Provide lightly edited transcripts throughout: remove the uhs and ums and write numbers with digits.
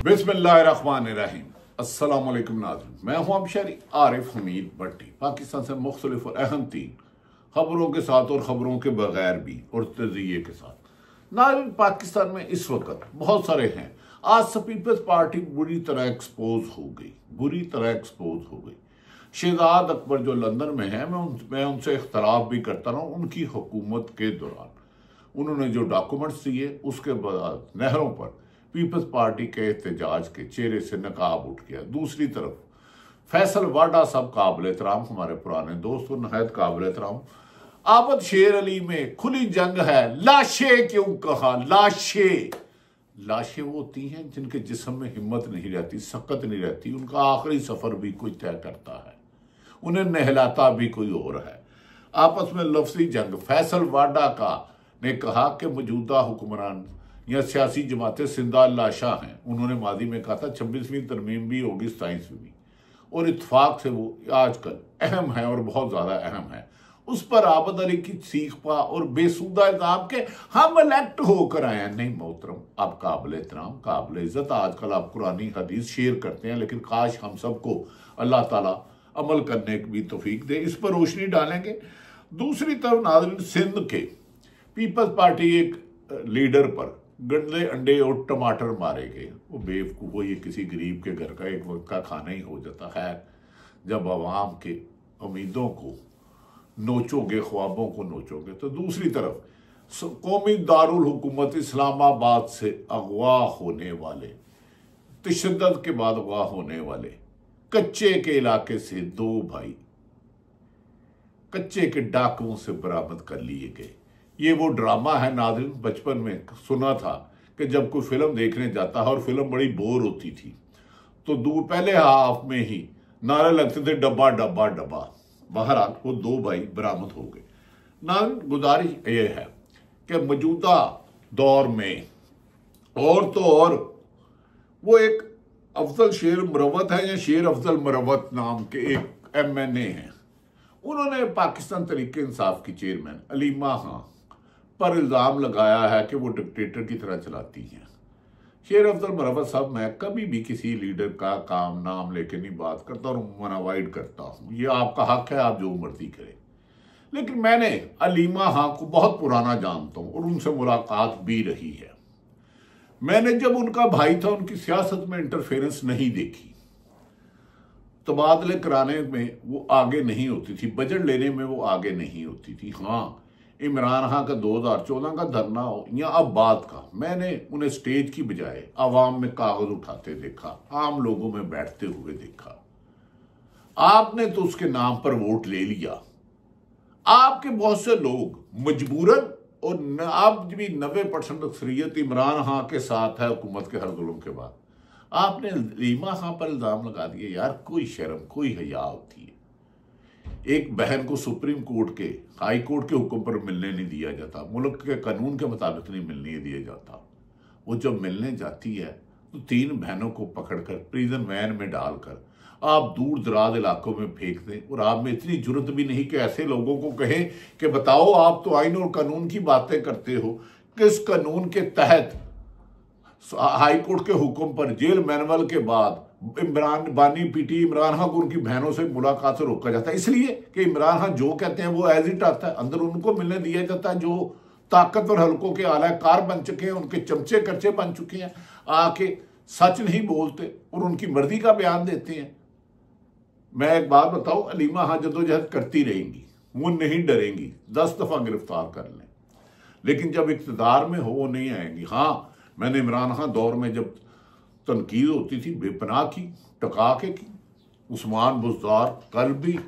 बिस्मिल्लाहिर्रहमानिर्रहीम। अस्सलाम वालेकुम नाज़रीन, मैं हूं अबशरी आरिफ हमीद भट्टी। पाकिस्तान से मुख्तलिफ और अहम तीन खबरों के साथ और खबरों के बगैर भी और तजिए के साथ। नाज़रीन, पाकिस्तान में इस वक्त बहुत सारे हैं। आज पीपल्स पार्टी बुरी तरह एक्सपोज हो गई। शहजाद अकबर जो लंदन में है, मैं उनसे इख्तलाफ भी करता रहा हूं। उनकी हुकूमत के दौरान उन्होंने जो डॉक्यूमेंट्स दिए, उसके बाद नहरों पर पीपल्स पार्टी के एहतजाज के चेहरे से नकाब उठ गया। दूसरी तरफ फैसल वाडा साहब काबिल एहतराम, हमारे पुराने दोस्त और नहायत काबिल एहतराम। आबद शेर अली में खुली जंग है। लाशें क्यों कहा? लाशें वो होती हैं जिनके जिस्म में हिम्मत नहीं रहती, सकत नहीं रहती। उनका आखिरी सफर भी कोई तय करता है, उन्हें नहलाता भी कोई और है। आपस में लफ्जी जंग। फैसल वाडा का ने कहा कि मौजूदा हुक्मरान या सियासी जमातें सिंदा लाशा हैं। उन्होंने मादी में कहा था 26वीं तरमीम भी होगी, 27वीं भी, और इत्तेफाक से वो आजकल अहम है और बहुत ज्यादा अहम है। उस पर आबद अली की सीख पा और बेसुदा इल्जाम के हम इलेक्ट होकर आए हैं। नहीं मोहतरम, आप काबिल एहतराम, काबिल इज्जत, आजकल आप कुरानी हदीस शेयर करते हैं, लेकिन काश हम सबको अल्लाह ताला अमल करने की भी तौफीक दे। इस पर रोशनी डालेंगे। दूसरी तरफ नाज़रीन, सिंध के पीपल्स पार्टी एक लीडर पर गंदे अंडे और टमाटर मारे गए। वो बेवकूफ, वो ये किसी गरीब के घर का एक वक्त का खाना ही हो जाता है। जब अवाम के उम्मीदों को नोचोगे, ख्वाबों को नोचोगे। तो दूसरी तरफ कौमी दारुल हुकूमत इस्लामाबाद से अगवा होने वाले, तशद्दुद के बाद अगवा होने वाले कच्चे के इलाके से 2 भाई कच्चे के डाकुओं से बरामद कर लिए गए। ये वो ड्रामा है नाज़रीन, बचपन में सुना था कि जब कोई फिल्म देखने जाता है और फिल्म बड़ी बोर होती थी तो पहले हाफ में ही नारे लगते थे डब्बा डब्बा डब्बा। बहरहाल वो 2 भाई बरामद हो गए। नाज़रीन, गुजारिश ये है कि मौजूदा दौर में और तो और वो एक अफजल शेर मरवत है या शेर अफजल मरवत नाम के एक MNA हैं। उन्होंने पाकिस्तान तहरीक इंसाफ की चेयरमैन अलीमा खां पर इल्ज़ाम लगाया है कि वो डिक्टेटर की तरह चलाती हैं। शेर अफजल मरवत साहब, मैं कभी भी किसी लीडर का काम नाम लेके नहीं बात करता और उम्र अवॉइड करता हूँ। ये आपका हक है, आप जो मर्जी करें। लेकिन मैंने अलीमा खां को बहुत पुराना जानता हूँ और उनसे मुलाकात भी रही है। मैंने जब उनका भाई था, उनकी सियासत में इंटरफेरेंस नहीं देखी। तबादले कराने में वो आगे नहीं होती थी, बजट लेने में वो आगे नहीं होती थी। हाँ, इमरान खां का 2014 का धरना हो या अब बात का, मैंने उन्हें स्टेज की बजाय आवाम में कागज उठाते देखा, आम लोगों में बैठते हुए देखा। आपने तो उसके नाम पर वोट ले लिया। आपके बहुत से लोग मजबूरन, और आप भी 90% अक्सरियत इमरान खां के साथ है हुकूमत के हर जुल्म के बाद। आपने अलीमा खां पर इल्जाम लगा दिए। यार, कोई शर्म, कोई हया होती है। एक बहन को सुप्रीम कोर्ट के, हाई कोर्ट के हुक्म पर मिलने नहीं दिया जाता, मुल्क के कानून के मुताबिक नहीं मिलने दिया जाता। वो जब मिलने जाती है तो 3 बहनों को पकड़कर प्रिजन वैन में डालकर आप दूर दराज इलाकों में फेंक दें। और आप में इतनी जुर्रत भी नहीं कि ऐसे लोगों को कहें कि बताओ, आप तो आइन और कानून की बातें करते हो, किस कानून के तहत हाई कोर्ट के हुक्म पर जेल मैनुअल के बाद इमरान बानी पीटी इमरान खां को उनकी बहनों से मुलाकात से रोका जाता है? इसलिए कि इमरान खां जो कहते हैं वो एज इट आता है, अंदर उनको मिलने दिया जाता है जो ताकतवर हलकों के आला कार बन चुके हैं, उनके चमचे करचे बन चुके हैं, आके सच नहीं बोलते और उनकी मर्जी का बयान देते हैं। मैं एक बात बताऊं, अलीमा खां जदोजहद करती रहेंगी, वो नहीं डरेंगी, 10 दफा गिरफ्तार कर लें, लेकिन जब इख्तिदार में हो वो नहीं आएंगी। हाँ, मैंने इमरान खां दौर में जब तनकीद होती थी बेपनाह की, टका के की। उस्मान बुज़दार कल भी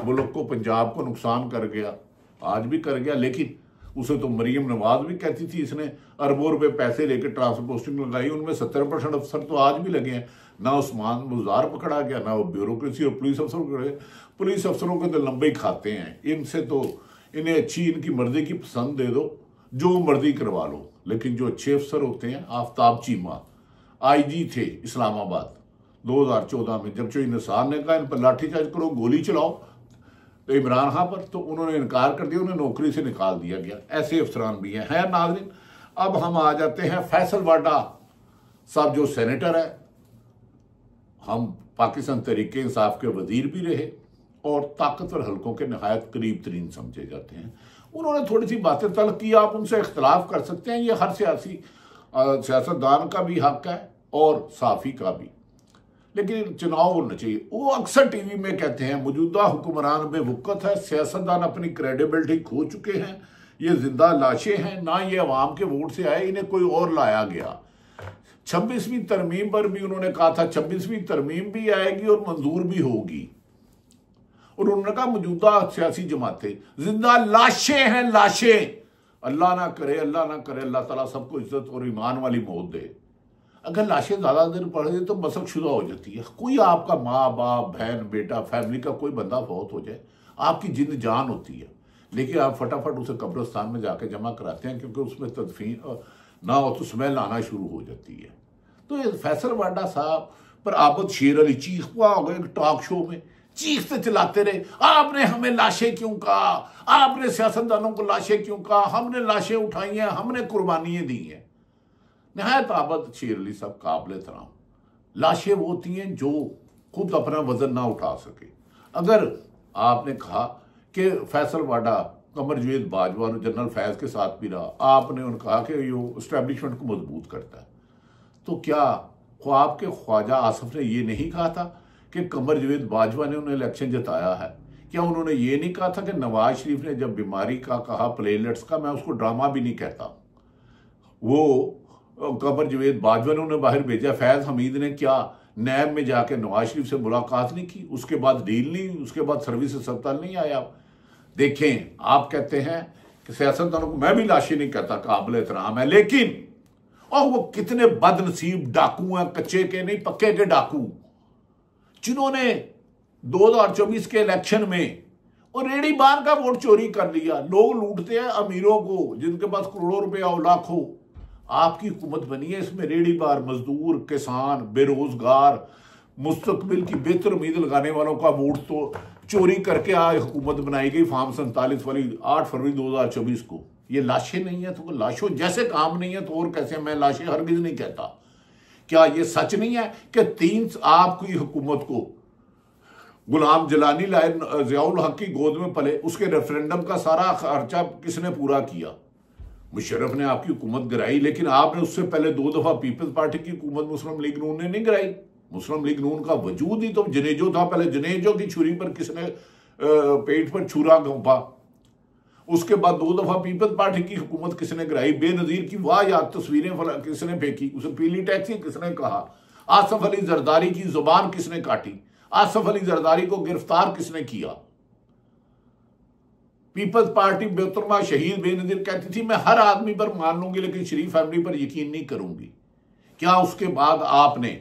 मुल्क को, पंजाब को नुकसान कर गया, आज भी कर गया, लेकिन उसे तो मरीम नवाज भी कहती थी इसने अरबों रुपए पैसे लेकर ट्रांसफर पोस्टिंग लगाई। उनमें 70% अफसर तो आज भी लगे हैं। ना उस्मान बुज़दार पकड़ा गया, ना वो ब्यूरोक्रेसी और पुलिस अफसर पकड़े। पुलिस अफसरों के तो लंबे ही खाते हैं, इनसे तो इन्हें अच्छी इनकी मर्जी की पसंद दे दो, जो मर्जी करवा लो। लेकिन जो अच्छे अफसर होते हैं, आफ्ताब चीमा IG थे इस्लामाबाद 2014 में, जब चोई निसार ने कहा इन पर लाठीचार्ज करो, गोली चलाओ तो इमरान खां पर, तो उन्होंने इनकार कर दिया, उन्हें नौकरी से निकाल दिया गया। ऐसे अफसरान भी हैं। नाज़रीन, अब हम आ जाते हैं फैसल वाडा साहब जो सेनेटर है, हम पाकिस्तान तहरीके इंसाफ के वजीर भी रहे और ताकतवर हलकों के नहायत करीब तरीन समझे जाते हैं। उन्होंने थोड़ी सी बातें तल्ख की, आप उनसे इख्तलाफ कर सकते हैं, ये हर सियासतदान का भी हक है और साफ़ी का भी, लेकिन चुनाव होना चाहिए। वो अक्सर टीवी में कहते हैं मौजूदा हुक्मरान में वक़्त है, सियासतदान अपनी क्रेडिबिलिटी खो चुके हैं, ये जिंदा लाशें हैं, ना ये अवाम के वोट से आए, इन्हें कोई और लाया गया। 26वीं तरमीम पर भी उन्होंने कहा था 26वीं तरमीम भी आएगी और मंजूर भी होगी, और उन्होंने कहा मौजूदा सियासी जमातें जिंदा लाशें हैं, लाशें। अल्लाह ना करे, अल्लाह ना करे, अल्लाह ताला सबको इज्जत और ईमान वाली मौत दे। अगर लाशें ज्यादा देर पड़े तो मसकशुदा हो जाती है। कोई आपका माँ बाप बहन बेटा फैमिली का कोई बंदा फौत हो जाए, आपकी जिंद जान होती है, लेकिन आप फटाफट उसे कब्रिस्तान में जाके जमा कराते हैं क्योंकि उसमें तदफीन ना हो तो स्मेल आना शुरू हो जाती है। तो ये फैसल वाडा साहब पर आबद शेर अली चीखवा हो गए टॉक शो में, चीखते चलाते रहे, आपने हमें लाशें क्यों कहा, आपने सियासतदानों को लाशें क्यों कहा, हमने लाशें उठाई हैं, हमने कुर्बानियां दी हैं। नहायत आबद शेर अली साहब काबिल तराम। लाशें वो होती हैं जो खुद अपना वजन ना उठा सके। अगर आपने कहा कि फैसल वाडा कमर जवेद बाजवा और जनरल फैज के साथ भी रहा, आपने उन्हें कहा कि ये इस्टेब्लिशमेंट को मजबूत करता है, तो क्या ख्वाब के ख्वाजा आसफ ने ये नहीं कहा था कि कमर जवेद बाजवा ने उन्हें इलेक्शन जिताया है? क्या उन्होंने ये नहीं कहा था कि नवाज शरीफ ने जब बीमारी का कहा प्लेटलेट्स का, मैं उसको ड्रामा भी नहीं कहता, वो कमर जवेद बाजवा ने उन्हें बाहर भेजा। फैज हमीद ने क्या नैब में जाके नवाज शरीफ से मुलाकात नहीं की, उसके बाद डील नहीं, उसके बाद सर्विस अस्पताल नहीं आया। देखें, आप कहते हैं कि सियासतदानों को, मैं भी लाशें नहीं कहता, काबिल एहतराम है, लेकिन और वो कितने बदनसीब डाकू हैं, कच्चे के नहीं पक्के के डाकू, जिन्होंने 2024 के इलेक्शन में और रेडी बार का वोट चोरी कर लिया। लोग लूटते हैं अमीरों को जिनके पास करोड़ों रुपए और लाखों। आपकी हुकूमत बनी है, इसमें रेडी बार मजदूर किसान बेरोजगार मुस्तकबिल की बेहतर उम्मीद लगाने वालों का वोट तो चोरी करके आज हुकूमत बनाई गई फॉर्म 47 वाली 8 फरवरी 2024 को। ये लाशें नहीं है तो लाशों जैसे काम नहीं है तो और कैसे? मैं लाशें हरगिज नहीं कहता। क्या ये सच नहीं है कि 3 आपकी हुकूमत को गुलाम जलानी लाए, जियाउल हक की गोद में पले, उसके रेफरेंडम का सारा खर्चा किसने पूरा किया? मुशर्रफ ने आपकी हुकूमत गिराई, लेकिन आपने उससे पहले 2 दफा पीपल्स पार्टी की हुकूमत मुस्लिम लीग नून ने नहीं गिराई। मुस्लिम लीग नून का वजूद ही तो जनेजो था। पहले जनेजो की छुरी पर किसने पेट पर छुरा घोंपा, उसके बाद 2 दफा पीपल्स पार्टी की हुकूमत किसने गिराई? बेनजीर की वाह याद तस्वीरें किसने फेंकी, उसे पीली टैक्सी किसने कहा? आसफ अली जरदारी की जुबान किसने काटी? आसफ अली जरदारी को गिरफ्तार किसने किया? पीपल्स पार्टी बेहतरमा शहीद बेनजीर कहती थी मैं हर आदमी पर मान लूंगी लेकिन शरीफ फैमिली पर यकीन नहीं करूंगी। क्या उसके बाद आपने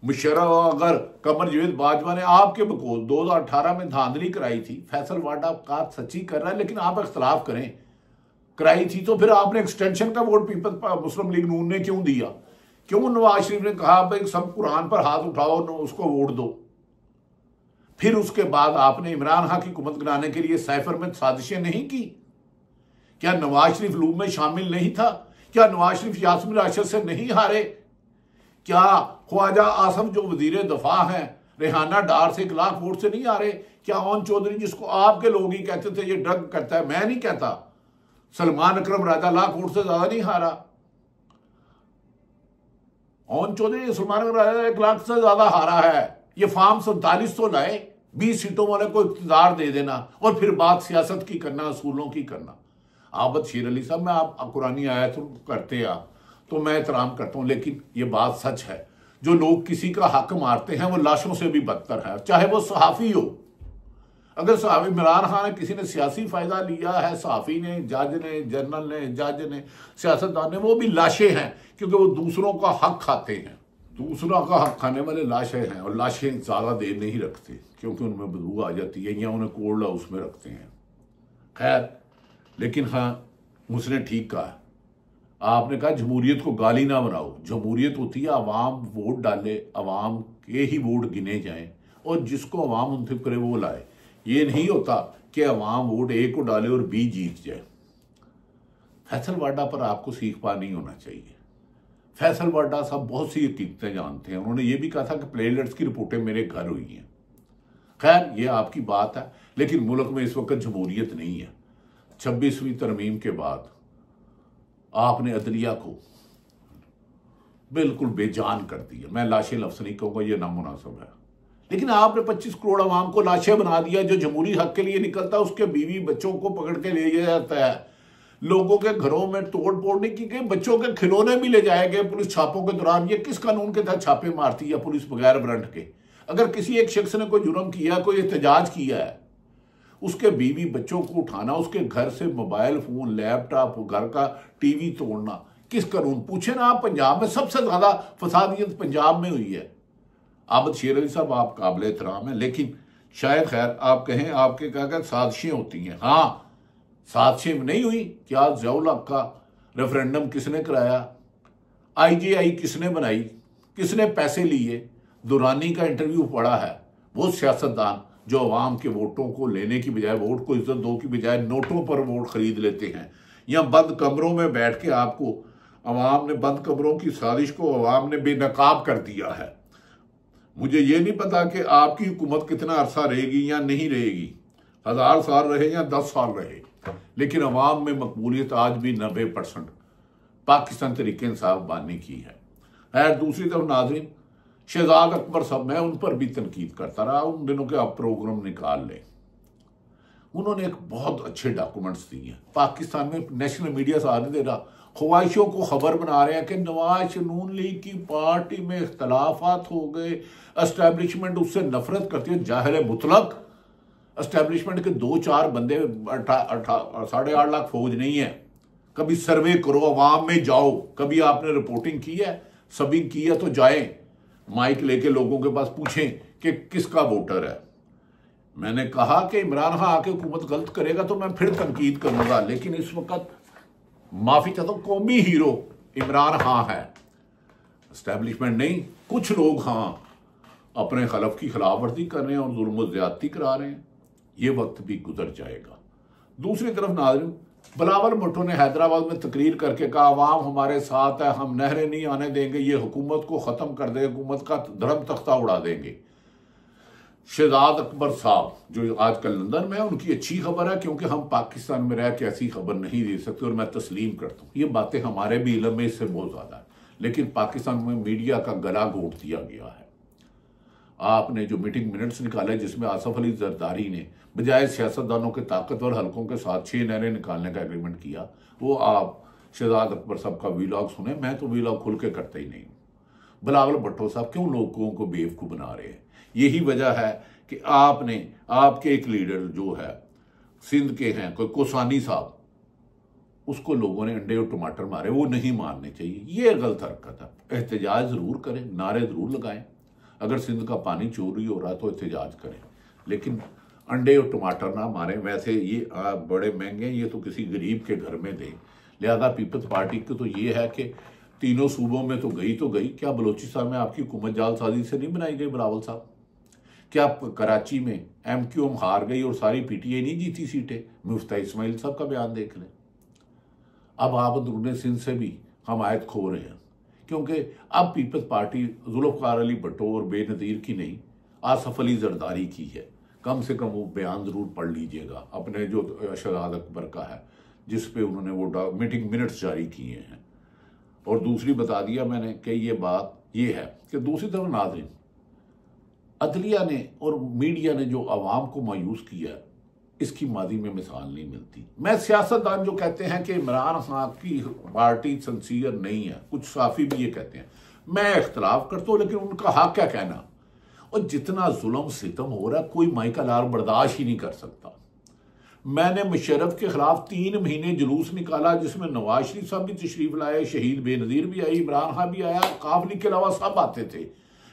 मुशर्रफ, अगर कमर जवेद बाजवा ने आपके बकौल 2018 में धांधली कराई थी, फैसल वाडा का सच्ची कर रहा है लेकिन आप इख्तलाफ करें, कराई थी, तो फिर आपने एक्सटेंशन का वोट पीपल्स मुस्लिम लीग नून ने क्यों दिया? क्यों नवाज शरीफ ने कहा भाई सब कुरान पर हाथ उठाओ उसको वोट दो? फिर उसके बाद आपने इमरान खान की हुकूमत गिराने के लिए साइफर में साजिशें नहीं की? क्या नवाज शरीफ लूब में शामिल नहीं था? क्या नवाज शरीफ यास्मीन राशिद से नहीं हारे? क्या ख्वाजा आसम जो वजीर दफा हैं रेहाना डार से 1 लाख वोट से नहीं हारे? क्या ओन चौधरी जिसको आपके लोग ही कहते थे ये ड्रग करता है, मैं नहीं कहता, सलमान अकरम राजा लाख वोट से ज्यादा नहीं हारा? ओन चौधरी सलमान अकरम राजा 1 लाख से ज्यादा हारा है। ये फॉर्म 47 तो लाए, 20 सीटों वाले को इख्तियार दे देना और फिर बात सियासत की करना, असूलों की करना। आबद शेर अली साहब, मैं आप कुरानी आयत करते आप तो मैं एहतराम करता हूं, लेकिन ये बात सच है, जो लोग किसी का हक मारते हैं वो लाशों से भी बदतर है, चाहे वो सहाफी हो। अगर सहाफी इमरान खान ने किसी ने सियासी फायदा लिया है, सहाफी ने, जज ने, जनरल ने, जज ने, सियासतदान ने, वो भी लाशें हैं क्योंकि वो दूसरों का हक खाते हैं। दूसरों का हक खाने वाले लाशें हैं और लाशें ज्यादा देर नहीं रखते क्योंकि उनमें बदबू आ जाती है या उन्हें कोल्ड हाउस में रखते हैं। खैर, लेकिन हाँ, उसने ठीक कहा, आपने कहा जमहूरियत को गाली ना बनाओ। जमहूरियत होती है अवाम वोट डाले, अवाम के ही वोट गिने जाएं और जिसको अवाम मुंतखब करे वो लाए। ये नहीं होता कि अवाम वोट ए को डाले और बी जीत जाए। फैसल वाडा पर आपको सीख पा नहीं होना चाहिए। फैसल वाडा साहब बहुत सी हकीकतें जानते हैं। उन्होंने ये भी कहा था कि प्लेटलेट्स की रिपोर्टें मेरे घर हुई हैं। खैर ये आपकी बात है, लेकिन मुल्क में इस वक्त जमहूरियत नहीं है। 26वीं तरमीम के बाद आपने अदलिया को बिल्कुल बेजान कर दिया। मैं लाशें लफ्ज़ नहीं कहूँगा, ये नामुनासिब है, लेकिन आपने 25 करोड़ आवाम को लाशें बना दिया। जो जमहूरी हक के लिए निकलता है उसके बीवी बच्चों को पकड़ के ले जाया जाता है। लोगों के घरों में तोड़ फोड़ नहीं की गई, बच्चों के खिलौने भी ले जाए गए पुलिस छापों के दौरान। ये किस कानून के तहत छापे मारती है पुलिस बगैर वारंट के? अगर किसी एक शख्स ने कोई जुर्म किया, कोई एहतजाज किया है, उसके बीवी बच्चों को उठाना, उसके घर से मोबाइल फोन, लैपटॉप, घर का टीवी तोड़ना, किस कानून? पूछे ना आप। पंजाब में सबसे ज्यादा फसादियत पंजाब में हुई है। आबद शेर अली साहब आप काबिल एहतराम है, लेकिन शायद खैर आप कहें आपके क्या साजिशें होती हैं। हाँ, साजिशें नहीं हुई। क्या ज़ियाउल हक का रेफरेंडम किसने कराया? IJI किसने बनाई? किसने पैसे लिए? दुरानी का इंटरव्यू पड़ा है। वो सियासतदान जो अवाम के वोटों को लेने की बजाय, वोट को इज्जत दो की बजाय नोटों पर वोट खरीद लेते हैं, या बंद कमरों में बैठ के आपको अवाम ने, बंद कमरों की साजिश को अवाम ने बेनकाब कर दिया है। मुझे ये नहीं पता कि आपकी हुकूमत कितना अरसा रहेगी या नहीं रहेगी, 1000 साल रहे या 10 साल रहे, लेकिन अवाम में मकबूलियत आज भी 90% पाकिस्तान तरीके इंसाफ बानी की है। खैर दूसरी तरफ नाज़रीन, शहजाद अकबर साहब, मैं उन पर भी तनकीद करता रहा। उन दिनों के आप प्रोग्राम निकाल लें। उन्होंने एक बहुत अच्छे डॉक्यूमेंट्स दिए। पाकिस्तान में नेशनल मीडिया साथ दे रहा, ख्वाहिशों को खबर बना रहे हैं कि नवाज नून लीग की पार्टी में इख्तलाफात हो गए, एस्टैब्लिशमेंट उससे नफरत करती है। जाहिर है मुतलक एस्टैब्लिशमेंट के 2-4 बंदे, 8.5 लाख फौज नहीं है। कभी सर्वे करो, अवाम में जाओ। कभी आपने रिपोर्टिंग की है? सभी की है तो जाएं, माइक लेके लोगों के पास पूछें कि किसका वोटर है। मैंने कहा कि इमरान खान आके हुकूमत गलत करेगा तो मैं फिर तनकीद करूंगा, लेकिन इस वक्त माफी चाहता हूं, कौमी हीरो इमरान खान है, एस्टैब्लिशमेंट नहीं। कुछ लोग हाँ अपने खलफ की खिलाफवर्जी कर रहे हैं और जुल्म ज्यादती करा रहे हैं। ये वक्त भी गुजर जाएगा। दूसरी तरफ नाज़रीन, बिलावल भुट्टो ने हैदराबाद में तकरीर करके कहा अवाम हमारे साथ है, हम नहरें नहीं आने देंगे, ये हुकूमत को ख़त्म कर देंगे, हुकूमत का धर्म तख्ता उड़ा देंगे। शहजाद अकबर साहब जो आजकल लंदन में है, उनकी अच्छी खबर है, क्योंकि हम पाकिस्तान में रह के ऐसी खबर नहीं दे सकते, और मैं तस्लीम करता हूँ। ये बातें हमारे भी इल्म में इससे बहुत ज़्यादा है, लेकिन पाकिस्तान में मीडिया का गला घोट दिया गया है। आपने जो मीटिंग मिनट्स निकाले जिसमें आसफ अली जरदारी ने बजाय सियासतदानों के ताकतवर हलकों के साथ 6 नहरें निकालने का एग्रीमेंट किया, वो आप शहजाद अकबर साहब का वीलॉग सुने। मैं तो वीलॉग खुल के करता ही नहीं हूँ। बिलावल भुट्टो साहब क्यों लोगों को बेवकूफ़ बना रहे हैं? यही वजह है कि आपने, आपके एक लीडर जो है सिंध के हैं, कोई कोसानी साहब, उसको लोगों ने अंडे और टमाटर मारे। वो नहीं मारने चाहिए, ये गलत हरकत है। एहतजाज ज़रूर करें, नारे ज़रूर लगाएं। अगर सिंध का पानी चोरी हो रहा है तो एहतजाज करें, लेकिन अंडे और टमाटर ना मारें। वैसे ये बड़े महंगे हैं, ये तो किसी गरीब के घर में दें। लिहाजा पीपल्स पार्टी को तो ये है कि तीनों सूबों में तो गई। क्या बलोचिस्तान में आपकी हुकूमत जालसाजी से नहीं बनाई गई बिलावल साहब? क्या कराची में MQM हार गई और सारी PTI नहीं जीती सीटें? मुफ्ती इस्माइल साहब का बयान देख लें। अब आप अंदरूनी सिंध से भी हमायत खो रहे हैं, क्योंकि अब पीपल्स पार्टी जुल्फ़िकार अली भुट्टो और बेनज़ीर की नहीं, आसफ अली जरदारी की है। कम से कम वो बयान ज़रूर पढ़ लीजिएगा अपने जो शहजाद अकबर का है, जिस पे उन्होंने वो मीटिंग मिनट्स जारी किए हैं। और दूसरी बता दिया मैंने कि ये बात ये है कि दूसरी तरफ नाज़रीन, अदलिया ने और मीडिया ने जो आवाम को मायूस किया, इसकी मादी में मिसाल नहीं मिलती। मैं सियासतदान जो कहते हैं कि इमरान खान की पार्टी सिंसियर नहीं है, कुछ साफी भी ये कहते हैं, मैं इख्तलाफ करता हूँ, लेकिन उनका हक क्या कहना। और जितना जुल्म सितम हो रहा है, कोई माई का लार बर्दाश्त ही नहीं कर सकता। मैंने मुशर्रफ के खिलाफ 3 महीने जुलूस निकाला, जिसमें नवाज शरीफ साहब भी तशरीफ लाए, शहीद बेनज़ीर भी आई, इमरान खान भी आया, काफली के अलावा सब आते थे।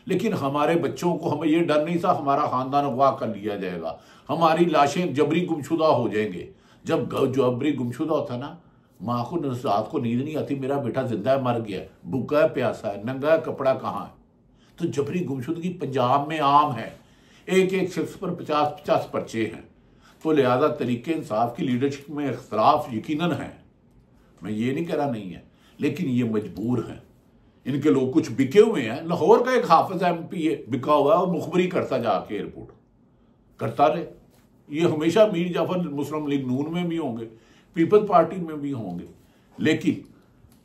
लेकिन हमारे बच्चों को, हमें यह डर नहीं था हमारा खानदान अगवा कर लिया जाएगा, हमारी लाशें जबरी गुमशुदा हो जाएंगे। जब जबरी गुमशुदा होता ना, माँ को रात को नींद नहीं आती, मेरा बेटा जिंदा है, मर गया, भूखा है, प्यासा है, नंगा है, कपड़ा कहाँ है। तो जबरी गुमशुदगी पंजाब में आम है, एक शख्स पर 50-50 पर्चे हैं। तो लिहाजा तरीके इंसाफ की लीडरशिप में इख्तलाफ यकीनन है, मैं ये नहीं कह रहा नहीं है, लेकिन ये मजबूर हैं। इनके लोग कुछ बिके हुए हैं। लाहौर का एक हाफिज MP है, बिका हुआ है और मुखबरी करता जाके एयरपोर्ट करता रहे। ये हमेशा मीर जाफर मुस्लिम लीग नून में भी होंगे, पीपल्स पार्टी में भी होंगे, लेकिन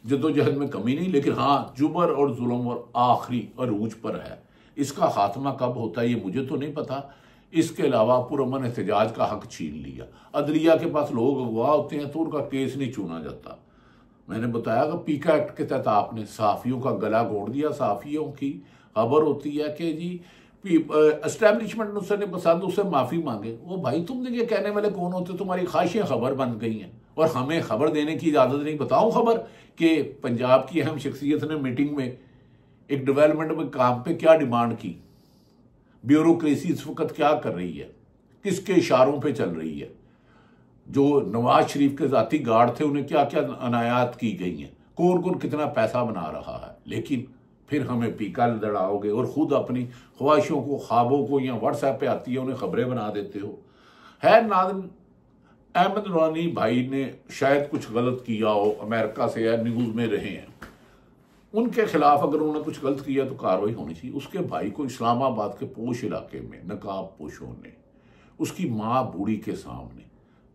जद्दोजहद में कमी नहीं। लेकिन हाँ, जुबर और जुल्म और आखिरी अरूज पर है। इसका खात्मा कब होता है ये मुझे तो नहीं पता। इसके अलावा पुरअमन एहतजाज का हक छीन लिया। अदलिया के पास लोग अगवा होते हैं तो उनका केस नहीं चुना जाता। मैंने बताया कि पीका एक्ट के तहत आपने सहाफ़ियों का गला घोट दिया। सहाफ़ियों की खबर होती है कि जी एस्टैब्लिशमेंट उसे नहीं पसंद, उससे माफ़ी मांगे। वो भाई तुम ये कहने वाले कौन होते? तुम्हारी ख्वाहिशें खबर बन गई हैं और हमें खबर देने की इजाज़त नहीं। बताऊं खबर कि पंजाब की अहम शख्सियत ने मीटिंग में एक डेवलपमेंट में काम पे क्या डिमांड की, ब्यूरोक्रेसी इस वक्त क्या कर रही है, किसके इशारों पे चल रही है, जो नवाज शरीफ के जाती गार्ड थे उन्हें क्या क्या अनायात की गई हैं, कौन कौन कितना पैसा बना रहा है। लेकिन फिर हमें पीका लड़ाओगे और खुद अपनी ख्वाहिशों को, ख्वाबों को या व्हाट्सएप पे आती है उन्हें खबरें बना देते हो। है नाज़िम, अहमद नूरानी भाई ने शायद कुछ गलत किया हो, अमेरिका से या न्यूज़ में रहे हैं, उनके खिलाफ अगर उन्होंने कुछ गलत किया तो कार्रवाई होनी चाहिए। उसके भाई को इस्लामाबाद के पोश इलाके में नकाब पोशों ने उसकी माँ बूढ़ी के सामने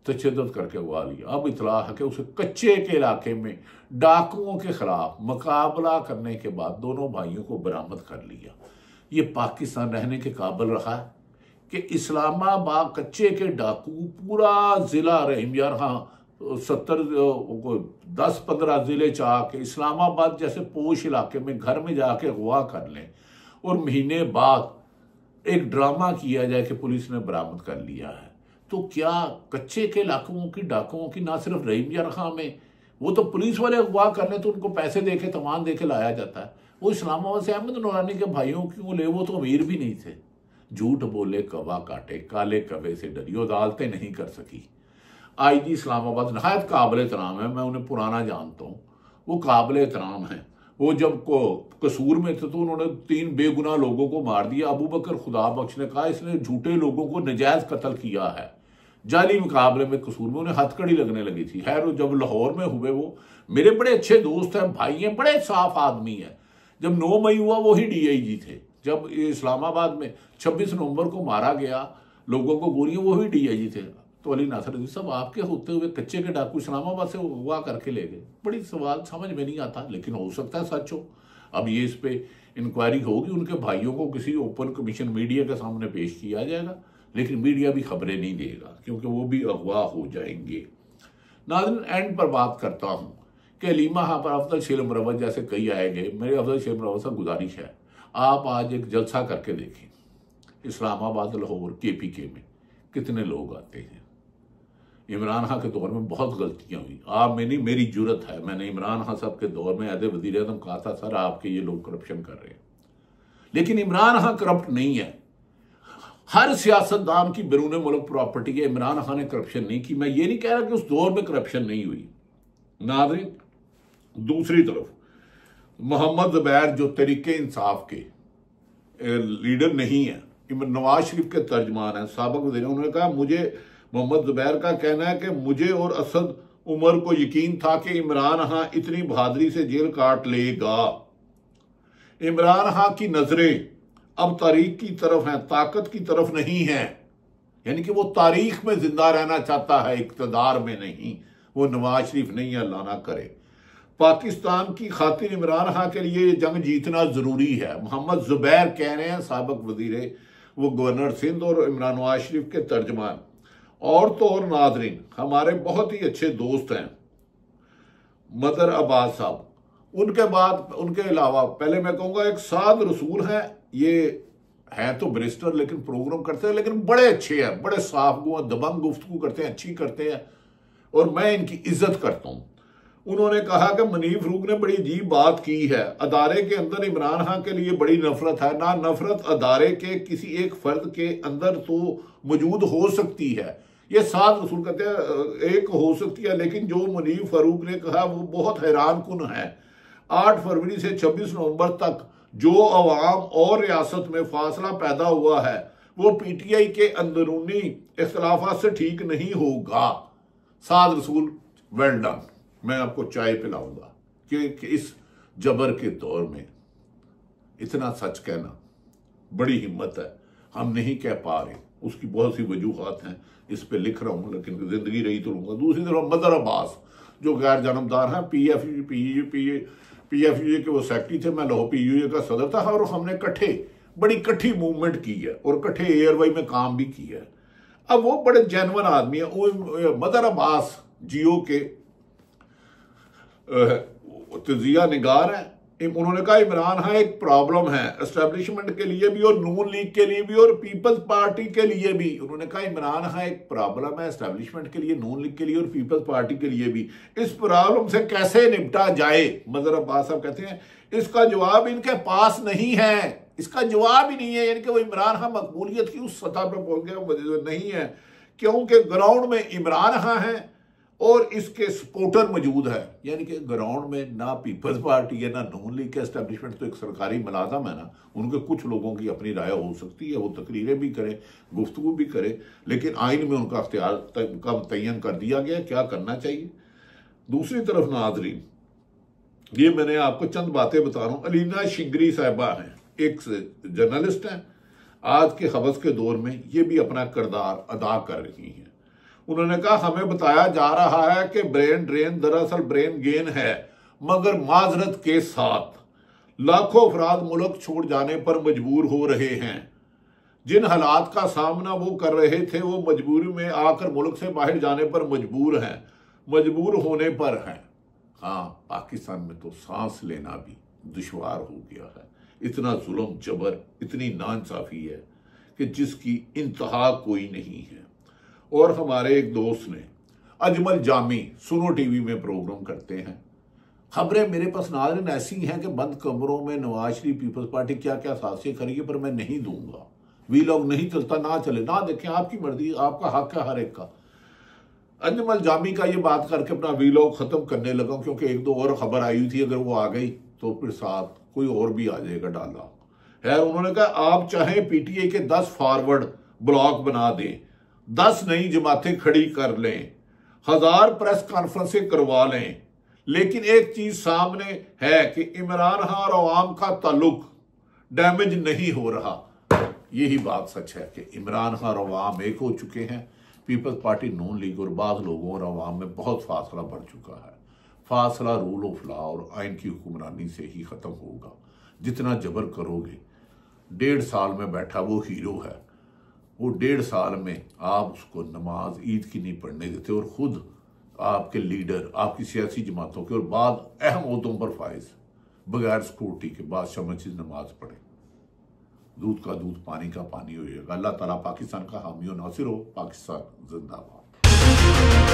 तशद्दुद करके उगा लिया। अब इतला है कि उसे कच्चे के इलाके में डाकुओं के खिलाफ मुकाबला करने के बाद दोनों भाइयों को बरामद कर लिया। ये पाकिस्तान रहने के काबिल रहा है कि इस्लामाबाद कच्चे के डाकू पूरा जिला रहीम यार, हाँ 10-15 जिले चाह के इस्लामाबाद जैसे पोश इलाके में घर में जाके अगवा कर लें और महीने बाद एक ड्रामा किया जाए कि पुलिस ने बरामद कर लिया है। तो क्या कच्चे के इलाकों की डाकुओं की ना सिर्फ रहीम यार खां में, वो तो पुलिस वाले अगवा कर लें तो उनको पैसे दे के तमान दे के लाया जाता है। वो इस्लामाबाद से अहमद नूरानी के भाइयों क्यों ले? वो तो अमीर भी नहीं थे। झूठ बोले कवा काटे, काले कवे से डरी, अदालतें नहीं कर सकी। IG इस्लामाबाद नहायत काबिल एहतराम है, मैं उन्हें पुराना जानता हूँ, वो काबिल एहतराम है। वो जब को कसूर में थे तो उन्होंने 3 बेगुनाह लोगों को मार दिया। अबू बकर खुदा बख्श ने कहा इसने झूठे लोगों को नजायज कत्ल किया है, जाली मुकाबले में कसूर में उन्हें हथकड़ी लगने लगी थी। खैर जब लाहौर में हुए, वो मेरे बड़े अच्छे दोस्त हैं, भाई हैं, बड़े साफ आदमी हैं। जब 9 मई हुआ वही DIG थे। जब इस्लामाबाद में 26 नवंबर को मारा गया लोगों को गोलियां, वही DIG थे। तो अली नासर साहब आपके होते हुए कच्चे के डाकू इस्लामाबाद से अगवा करके ले गए। बड़ी सवाल समझ में नहीं आता, लेकिन हो सकता है सच हो। अब ये इस पे इंक्वायरी होगी, उनके भाइयों को किसी ओपन कमीशन मीडिया के सामने पेश किया जाएगा, लेकिन मीडिया भी खबरें नहीं देगा क्योंकि वो भी अगवा हो जाएंगे। नाज़रीन, एंड पर बात करता हूँ कि हलीमा हाँ पर अफजल शेर मरवत जैसे कई आए गए। मेरे अफजल शेर मरवत से गुजारिश है, आप आज एक जलसा करके देखें इस्लामाबाद, लाहौर, KPK में कितने लोग आते हैं। इमरान खान के दौर में बहुत गलतियां हुई। आप में नहीं, मेरी जुर्रत है, मैंने इमरान खान साहब के दौर में एज ए वज़ीर आज़म कहा था सर आपके ये लोग करप्शन कर रहे हैं। लेकिन इमरान खान करप्ट नहीं है। हर सियासतदान की बैरून मुल्क प्रॉपर्टी है, इमरान खान ने करप्शन नहीं की। मैं ये नहीं कह रहा कि उस दौर में करप्शन नहीं हुई। नाज़रीन, दूसरी तरफ मोहम्मद ज़ुबैर जो तरीके इंसाफ के लीडर नहीं है, नवाज शरीफ के तर्जमान है, साबिक वज़ीर, उन्होंने कहा मुझे, मोहम्मद ज़ुबैर का कहना है कि मुझे और असद उमर को यकीन था कि इमरान खां इतनी बहादुरी से जेल काट लेगा। इमरान खां की नजरें अब तारीख की तरफ हैं, ताकत की तरफ नहीं है। यानी कि वो तारीख में जिंदा रहना चाहता है, इक्तदार में नहीं। वो नवाज शरीफ नहीं है, अल्लाह ना करे। पाकिस्तान की खातिर इमरान खां के लिए जंग जीतना जरूरी है। मोहम्मद ज़ुबैर कह रहे हैं, साबिक वजीर वो गवर्नर सिंध और इमरान नवाज शरीफ के तर्जमान। और तो और नाज़रीन, हमारे बहुत ही अच्छे दोस्त हैं मदर अब्बास साहब, उनके बाद उनके अलावा पहले मैं कहूँगा एक साद रसूल हैं। ये हैं तो बैरिस्टर लेकिन प्रोग्राम करते हैं, लेकिन बड़े अच्छे हैं, बड़े साफ गो, दबंग गुफ्तगू करते हैं, अच्छी करते हैं और मैं इनकी इज्जत करता हूँ। उन्होंने कहा कि मुनीर फारूक ने बड़ी अजीब बात की है, अदारे के अंदर इमरान खान के लिए बड़ी नफरत है। ना नफरत अदारे के किसी एक फर्द के अंदर तो मौजूद हो सकती है, ये साद रसूल कहते हैं एक हो सकती है, लेकिन जो मुनीर फारूक ने कहा वो बहुत हैरान कुन है। 8 फरवरी से 26 नवंबर तक जो अवाम और रियासत में फासला पैदा हुआ है वो PTI के अंदरूनी इख्तलाफात से ठीक नहीं होगा। साद रसूल वेल डन, मैं आपको चाय पिलाऊंगा कि इस जबर के दौर में इतना सच कहना बड़ी हिम्मत है, हम नहीं कह पा रहे। उसकी बहुत सी वजूहात हैं, इस पे लिख रहा हूं, लेकिन जिंदगी रही तो लूंगा। दूसरी तरफ मदर अब्बास जो गैर जानबदार हैं, पीएफयू के वो सेक्रेटरी थे, मैं लाहौर पीयूए का सदर था, और हमने बड़ी इकट्ठी मूवमेंट की है और इकट्ठे एयरवाई में काम भी किया है। अब वो बड़े जेन्युइन आदमी है। वो मदर अब्बास जियो के तजिया निगार है। उन्होंने कहा इमरान खान एक प्रॉब्लम है एस्टेब्लिशमेंट के लिए भी और नून लीग के लिए भी और पीपल्स पार्टी के लिए भी। उन्होंने कहा इमरान खान एक प्रॉब्लम है एस्टेब्लिशमेंट के लिए, नून लीग के लिए और पीपल्स पार्टी के लिए भी। इस प्रॉब्लम से कैसे निपटा जाए? मदर अब्बास साहब कहते हैं इसका जवाब इनके पास नहीं है, इसका जवाब ही नहीं है। यानी कि वो इमरान खान मकबूलियत की उस सतह पर पहुंच गया नहीं है, क्योंकि ग्राउंड में इमरान खान है और इसके सपोर्टर मौजूद है। यानी कि ग्राउंड में ना पीपल्स पार्टी है ना नून लीग के एस्टेब्लिशमेंट। तो एक सरकारी मुलाजम है ना, उनके कुछ लोगों की अपनी राय हो सकती है, वो तकरीरें भी करें, गुफ्तगू भी करे, लेकिन आइन में उनका अख्तियार का तयन कर दिया गया क्या करना चाहिए। दूसरी तरफ नाज़रीन, ये मैंने आपको चंद बातें बता रहा हूं। अलीना शिंगरी साहिबा हैं, एक जर्नलिस्ट हैं, आज के हवस के दौर में ये भी अपना किरदार अदा कर रही हैं। उन्होंने कहा हमें बताया जा रहा है कि ब्रेन ड्रेन दरअसल ब्रेन गेन है, मगर माजरत के साथ लाखों अफराद मुल्क छोड़ जाने पर मजबूर हो रहे हैं। जिन हालात का सामना वो कर रहे थे वो मजबूरी में आकर मुल्क से बाहर जाने पर मजबूर हैं, मजबूर होने पर हैं। हाँ, पाकिस्तान में तो सांस लेना भी दुश्वार हो गया है। इतना जुल्म जबर, इतनी नाइंसाफी है कि जिसकी इंतहा कोई नहीं है। और हमारे एक दोस्त ने, अजमल जामी, सुनो टीवी में प्रोग्राम करते हैं, खबरें मेरे पास नाज़रीन ऐसी हैं कि बंद कमरों में नवाज शरीफ पीपल्स पार्टी क्या क्या साजिशें करेगी, पर मैं नहीं दूंगा। वीलॉग नहीं चलता, ना चले, ना देखें, आपकी मर्जी, आपका हक है हर एक का। अजमल जामी का ये बात करके अपना वीलॉग खत्म करने लगा, क्योंकि एक दो और खबर आई हुई थी, अगर वो आ गई तो फिर साथ कोई और भी आ जाएगा डाला है। उन्होंने कहा आप चाहें पीटीआई के 10 फॉरवर्ड ब्लॉक बना दें, 10 नई जमातें खड़ी कर लें, 1000 प्रेस कॉन्फ्रेंसें करवा लें, लेकिन एक चीज सामने है कि इमरान खान और अवाम का ताल्लुक डैमेज नहीं हो रहा। यही बात सच है कि इमरान खान और अवाम एक हो चुके हैं। पीपल्स पार्टी, नून लीग और बाज़ लोगों और अवाम में बहुत फासला बढ़ चुका है। फासला रूल ऑफ लॉ और आइन की हुक्मरानी से ही खत्म होगा। जितना जबर करोगे, 1.5 साल में बैठा वो हीरो है, वो 1.5 साल में आप उसको नमाज ईद की नहीं पढ़ने देते, और खुद आपके लीडर, आपकी सियासी जमातों के और बाद अहम ओहदों पर फाइज बगैर सिक्योरिटी के बादशाह मस्जिद नमाज पढ़े। दूध का दूध, पानी का पानी हो जाएगा। अल्लाह ताला पाकिस्तान का हामी और नासिर हो। पाकिस्तान जिंदाबाद।